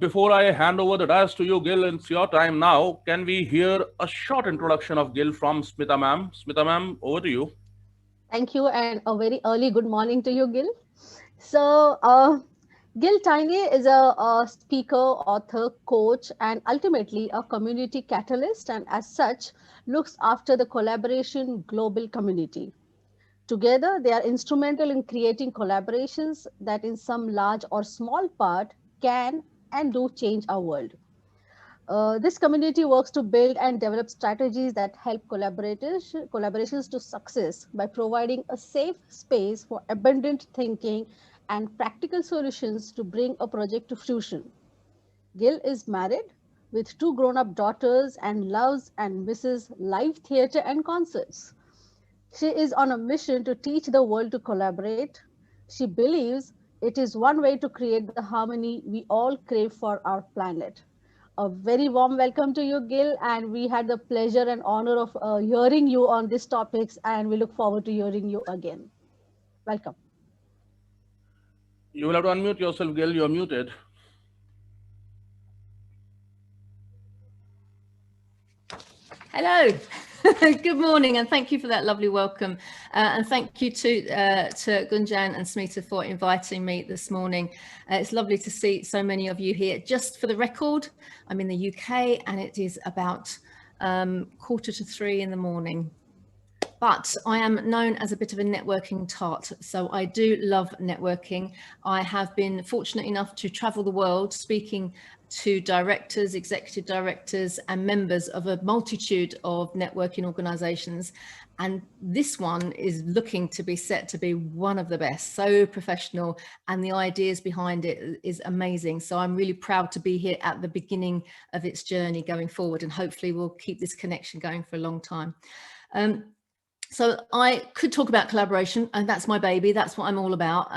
Before I hand over the dice to you, Gill, it's your time now. Can we hear a short introduction of Gill from Smita ma'am? Smita ma'am, over to you. Thank you, and a very early good morning to you, Gil. So, Gil Tiney is a speaker, author, coach, and ultimately a community catalyst, and as such, looks after the collaboration global community. Together, they are instrumental in creating collaborations that, in some large or small part, can and do change our world. This community works to build and develop strategies that help collaborations to success by providing a safe space for abundant thinking and practical solutions to bring a project to fruition. Gil is married with two grown up daughters and loves and misses live theatre and concerts. She is on a mission to teach the world to collaborate. She believes it is one way to create the harmony we all crave for our planet. A very warm welcome to you, Gil, and we had the pleasure and honor of hearing you on these topics, and we look forward to hearing you again. Welcome. You will have to unmute yourself, Gill. You're muted. Hello. Good morning, and thank you for that lovely welcome. And thank you to Gunjan and Smita for inviting me this morning. It's lovely to see so many of you here. Just for the record, I'm in the UK and it is about 2:45 in the morning. But I am known as a bit of a networking tart, so I do love networking. I have been fortunate enough to travel the world speaking to directors, executive directors, and members of a multitude of networking organizations. And this one is looking to be set to be one of the best, so professional, and the ideas behind it is amazing. So I'm really proud to be here at the beginning of its journey going forward, and hopefully we'll keep this connection going for a long time. So I could talk about collaboration, and that's my baby. That's what I'm all about.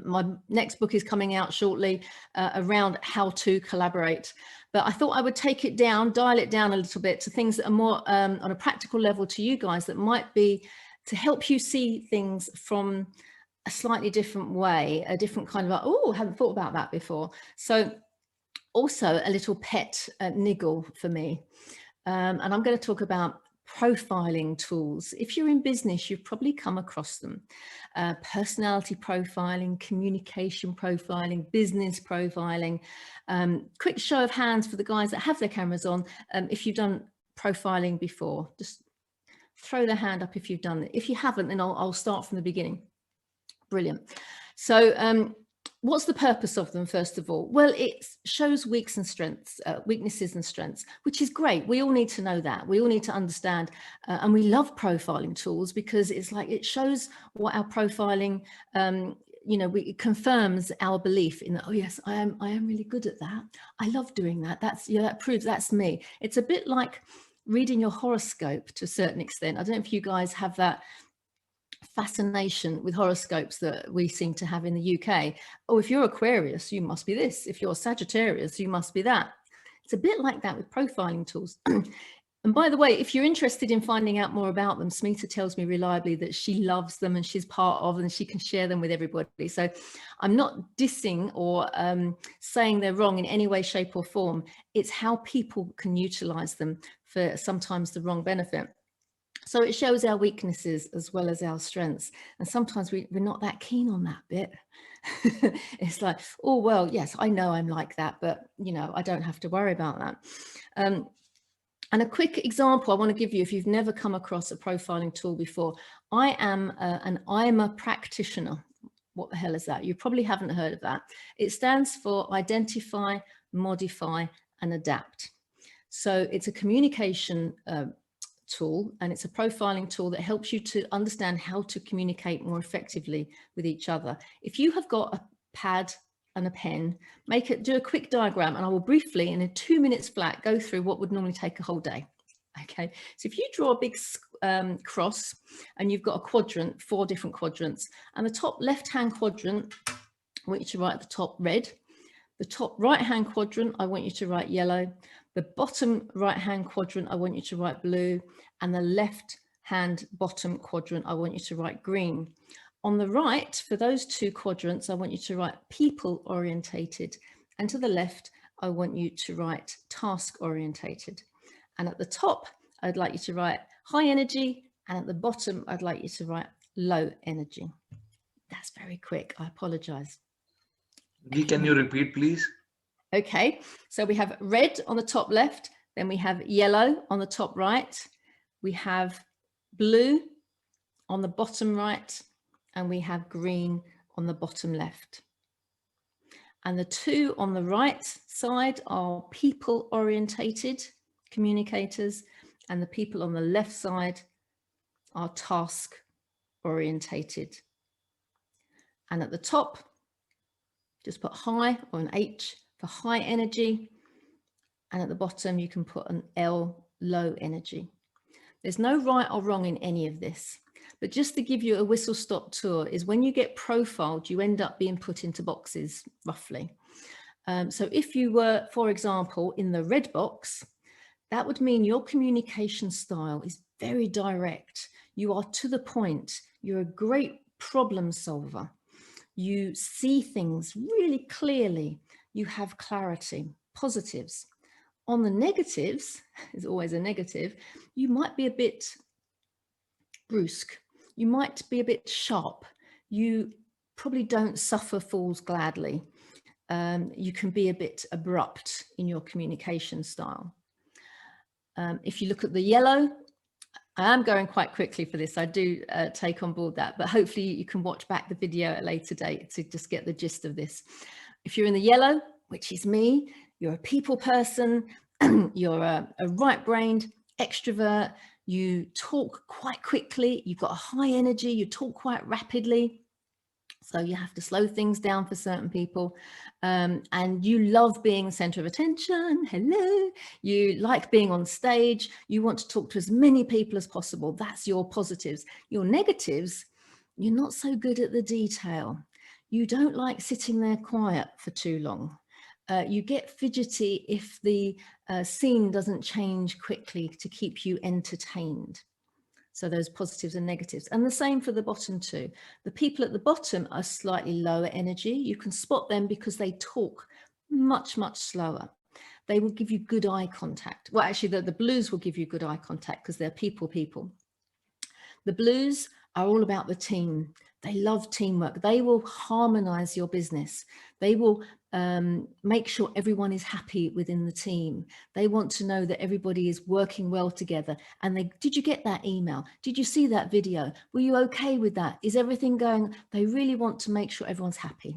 My next book is coming out shortly around how to collaborate. But I thought I would take it down, dial it down a little bit to things that are more on a practical level to you guys, that might be to help you see things from a slightly different way, a different kind of, oh, I haven't thought about that before. So also a little pet niggle for me. And I'm going to talk about profiling tools. If you're in business, you've probably come across them. Personality profiling, communication profiling, business profiling. Quick show of hands for the guys that have their cameras on. If you've done profiling before, just throw their hand up if you've done it. If you haven't, then I'll start from the beginning. Brilliant. So what's the purpose of them, first of all? Well, it shows weaknesses and strengths, which is great. We all need to know that. We all need to understand. And we love profiling tools because it's like it shows what our profiling, it confirms our belief in that, oh, yes, I am really good at that. I love doing that. That proves that's me. It's a bit like reading your horoscope to a certain extent. I don't know if you guys have that fascination with horoscopes that we seem to have in the UK. Oh, if you're Aquarius, you must be this. If you're Sagittarius, you must be that. It's a bit like that with profiling tools. And by the way, if you're interested in finding out more about them, Smita tells me reliably that she loves them and she's part of them and she can share them with everybody. So I'm not dissing or saying they're wrong in any way, shape or form. It's how people can utilize them for sometimes the wrong benefit. So it shows our weaknesses as well as our strengths. And sometimes we're not that keen on that bit. It's like, oh, well, yes, I know I'm like that, but, I don't have to worry about that. And a quick example I want to give you, if you've never come across a profiling tool before, I am an IMA practitioner. What the hell is that? You probably haven't heard of that. It stands for Identify, Modify, and Adapt. So it's a communication tool, and it's a profiling tool that helps you to understand how to communicate more effectively with each other. If you have got a pad and a pen, do a quick diagram, and I will briefly, in 2 minutes flat, go through what would normally take a whole day. Okay, so if you draw a big cross and you've got a quadrant, 4 different quadrants, and the top left-hand quadrant, I want you to write at the top red. The top right-hand quadrant, I want you to write yellow. The bottom right-hand quadrant, I want you to write blue. And the left-hand bottom quadrant, I want you to write green. On the right, for those 2 quadrants, I want you to write people-orientated. And to the left, I want you to write task orientated. And at the top, I'd like you to write high energy. And at the bottom, I'd like you to write low energy. That's very quick. I apologize. Can you repeat, please? Okay, so we have red on the top left, then we have yellow on the top right, we have blue on the bottom right, and we have green on the bottom left. And the two on the right side are people orientated communicators, and the people on the left side are task orientated. And at the top, just put high or an H for high energy. And at the bottom, you can put an L, low energy. There's no right or wrong in any of this. But just to give you a whistle-stop tour is when you get profiled, you end up being put into boxes, roughly. So if you were, for example, in the red box, that would mean your communication style is very direct. You are to the point. You're a great problem solver. You see things really clearly. You have clarity, positives. On the negatives, there's always a negative, you might be a bit brusque. You might be a bit sharp. You probably don't suffer fools gladly. You can be a bit abrupt in your communication style. If you look at the yellow, I am going quite quickly for this. I do take on board that, but hopefully you can watch back the video at a later date to just get the gist of this. If you're in the yellow, which is me, you're a people person, you're a right-brained extrovert, you talk quite quickly, you've got a high energy, you talk quite rapidly. So you have to slow things down for certain people. And you love being the center of attention. Hello. You like being on stage. You want to talk to as many people as possible. That's your positives. Your negatives, you're not so good at the detail. You don't like sitting there quiet for too long. You get fidgety if the scene doesn't change quickly to keep you entertained. So those positives and negatives, and the same for the bottom two. The people at the bottom are slightly lower energy. You can spot them because they talk much, much slower. They will give you good eye contact. Well, actually the blues will give you good eye contact because they're people. The blues are all about the team. They love teamwork. They will harmonize your business. They will make sure everyone is happy within the team. They want to know that everybody is working well together. And did you get that email? Did you see that video? Were you okay with that? Is everything going? They really want to make sure everyone's happy.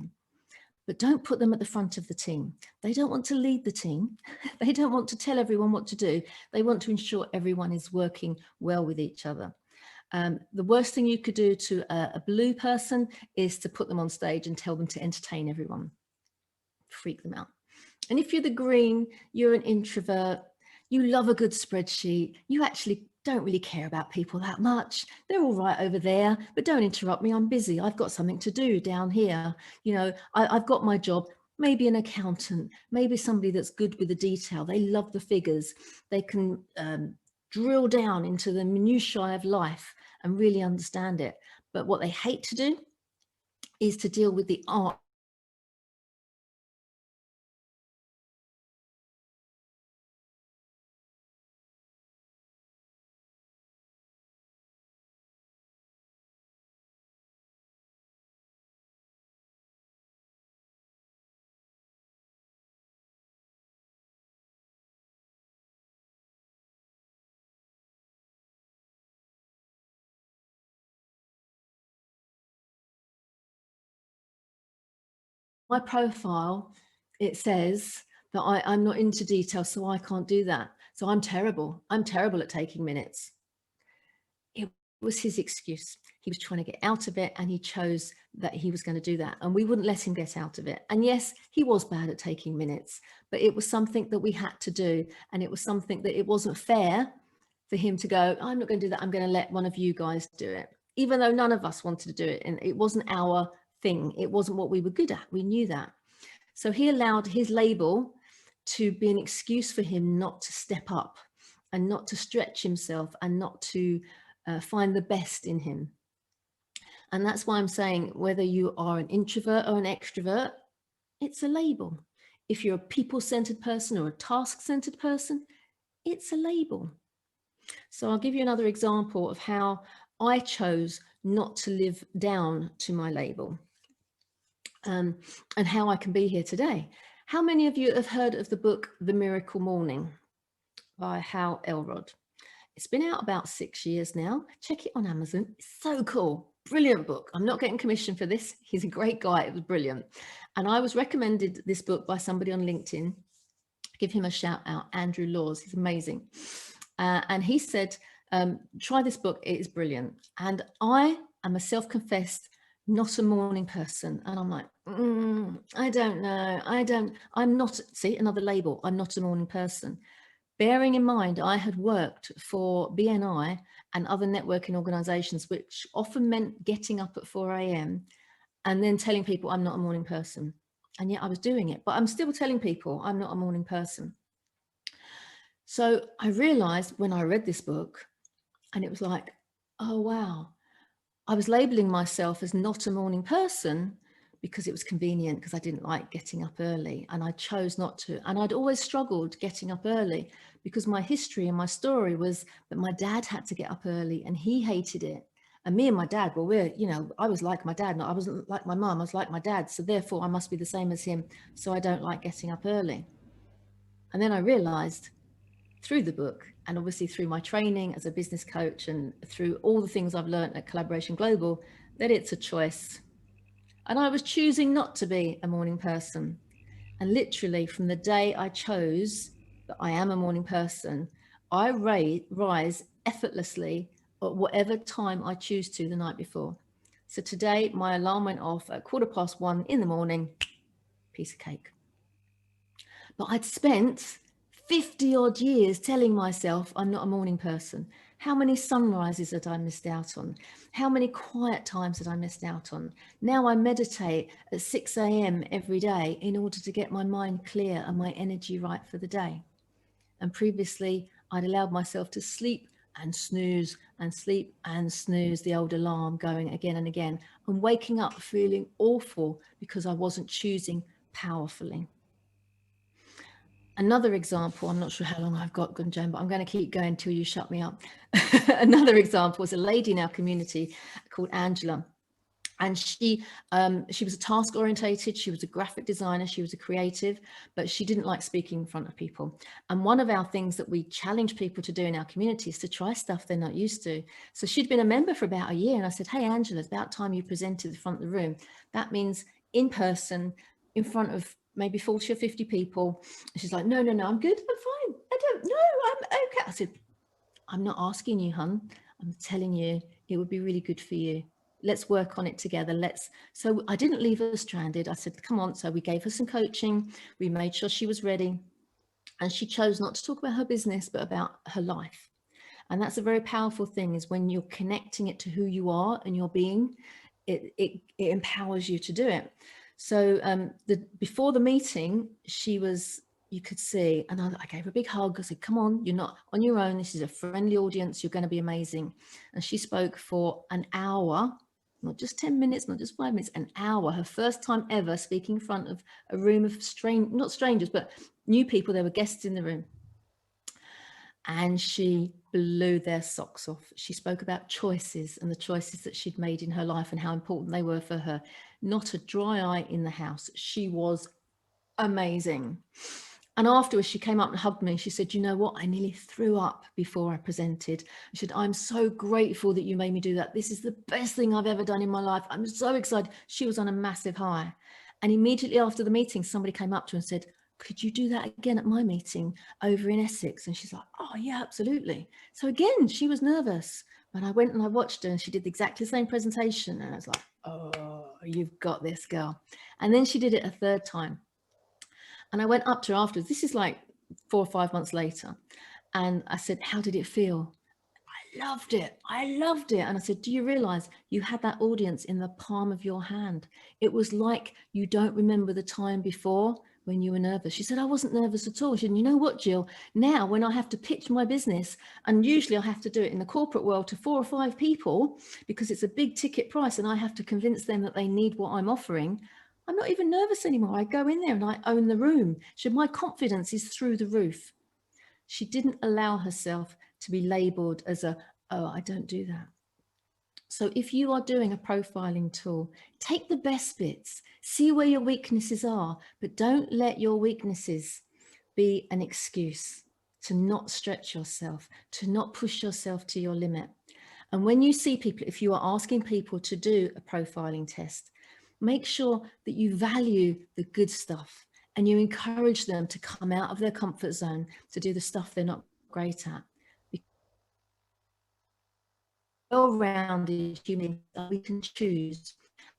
But don't put them at the front of the team. They don't want to lead the team. They don't want to tell everyone what to do. They want to ensure everyone is working well with each other. The worst thing you could do to a blue person is to put them on stage and tell them to entertain everyone. Freak them out. And if you're the green, you're an introvert, you love a good spreadsheet, you actually don't really care about people that much. They're all right over there, but don't interrupt me. I'm busy. I've got something to do down here. You know, I've got my job. Maybe an accountant, maybe somebody that's good with the detail. They love the figures. They can drill down into the minutiae of life and really understand it. But what they hate to do is to deal with the art. My profile, it says that I'm not into detail, so I can't do that. So I'm terrible. I'm terrible at taking minutes. It was his excuse. He was trying to get out of it, and he chose that he was going to do that, and we wouldn't let him get out of it. And yes, he was bad at taking minutes, but it was something that we had to do, and it was something that it wasn't fair for him to go, I'm not going to do that. I'm going to let one of you guys do it, even though none of us wanted to do it, and it wasn't our thing. It wasn't what we were good at. We knew that. So he allowed his label to be an excuse for him not to step up and not to stretch himself and not to find the best in him. And that's why I'm saying whether you are an introvert or an extrovert, it's a label. if you're a people-centered person or a task-centered person, it's a label. So I'll give you another example of how I chose not to live down to my label, and how I can be here today. How many of you have heard of the book The Miracle Morning by Hal Elrod? It's been out about 6 years now. Check it on Amazon. It's so cool. Brilliant book. I'm not getting commission for this. He's a great guy. It was brilliant. And I was recommended this book by somebody on LinkedIn. Give him a shout out, Andrew Laws. He's amazing. And he said, try this book. It is brilliant. And I am a self-confessed, not a morning person. And I'm like, I don't know. I'm not, see, another label. I'm not a morning person. Bearing in mind, I had worked for BNI and other networking organizations, which often meant getting up at 4 a.m. and then telling people I'm not a morning person. And yet I was doing it, but I'm still telling people I'm not a morning person. So I realized when I read this book, and it was like, oh, wow, I was labeling myself as not a morning person because it was convenient, because I didn't like getting up early, and I chose not to. And I'd always struggled getting up early because my history and my story was that my dad had to get up early and he hated it. And me and my dad, well, we're, you know, I was like my dad. No, I wasn't like my mum, I was like my dad. So therefore I must be the same as him. So I don't like getting up early. And then I realized through the book, and obviously through my training as a business coach and through all the things I've learned at Collaboration Global, that it's a choice. And I was choosing not to be a morning person. And literally from the day I chose that I am a morning person, I rise effortlessly at whatever time I choose to the night before. So today my alarm went off at 1:15 in the morning, piece of cake. But I'd spent 50 odd years telling myself I'm not a morning person. How many sunrises had I missed out on? How many quiet times had I missed out on? Now I meditate at 6 a.m. every day in order to get my mind clear and my energy right for the day. And previously I'd allowed myself to sleep and snooze and sleep and snooze, the old alarm going again and again, and waking up feeling awful because I wasn't choosing powerfully. Another example, I'm not sure how long I've got, Gunjan, but I'm going to keep going until you shut me up. Another example is a lady in our community called Angela. And she was a task orientated, she was a graphic designer, she was a creative, but she didn't like speaking in front of people. And one of our things that we challenge people to do in our community is to try stuff they're not used to. So she'd been a member for about a year, and I said, hey, Angela, it's about time you presented in front of the room. That means in person, in front of maybe 40 or 50 people. And she's like, no, I'm good, I'm fine. I don't know, I'm okay. I said, I'm not asking you, hun. I'm telling you, it would be really good for you. Let's work on it together. So I didn't leave her stranded. I said, come on. So we gave her some coaching. We made sure she was ready. And she chose not to talk about her business, but about her life. And that's a very powerful thing, is when you're connecting it to who you are and your being, it empowers you to do it. So before the meeting, she was, you could see, and I gave her a big hug. I said, come on, you're not on your own. This is a friendly audience. You're going to be amazing. And she spoke for an hour, not just 10 minutes, not just 5 minutes, an hour. Her first time ever speaking in front of a room of not strangers, but new people. There were guests in the room. And she blew their socks off. She spoke about choices and the choices that she'd made in her life and how important they were for her. Not a dry eye in the house. She was amazing. And afterwards, she came up and hugged me. She said, you know what? I nearly threw up before I presented. She said, I'm so grateful that you made me do that. This is the best thing I've ever done in my life. I'm so excited. She was on a massive high. And immediately after the meeting, somebody came up to her and said, could you do that again at my meeting over in Essex? And she's like, oh yeah, absolutely. So again, she was nervous, but I went and I watched her and she did exactly the same presentation. And I was like, oh, you've got this, girl. And then she did it a third time. And I went up to her afterwards. This is like 4 or 5 months later. And I said, how did it feel? I loved it. I loved it. And I said, do you realize you had that audience in the palm of your hand? It was like you don't remember the time before when you were nervous. She said, I wasn't nervous at all. She said, you know what, Jill, now when I have to pitch my business, and usually I have to do it in the corporate world to 4 or 5 people because it's a big ticket price and I have to convince them that they need what I'm offering, I'm not even nervous anymore. I go in there and I own the room. So my confidence is through the roof. She didn't allow herself to be labeled as a, oh, I don't do that. So if you are doing a profiling tool, take the best bits, see where your weaknesses are, but don't let your weaknesses be an excuse to not stretch yourself, to not push yourself to your limit. And when you see people, if you are asking people to do a profiling test, make sure that you value the good stuff and you encourage them to come out of their comfort zone to do the stuff they're not great at. Well-rounded human, we can choose.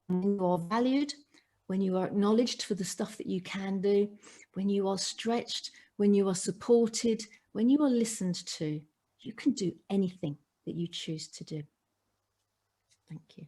When you are valued, when you are acknowledged for the stuff that you can do, when you are stretched, when you are supported, when you are listened to, you can do anything that you choose to do. Thank you.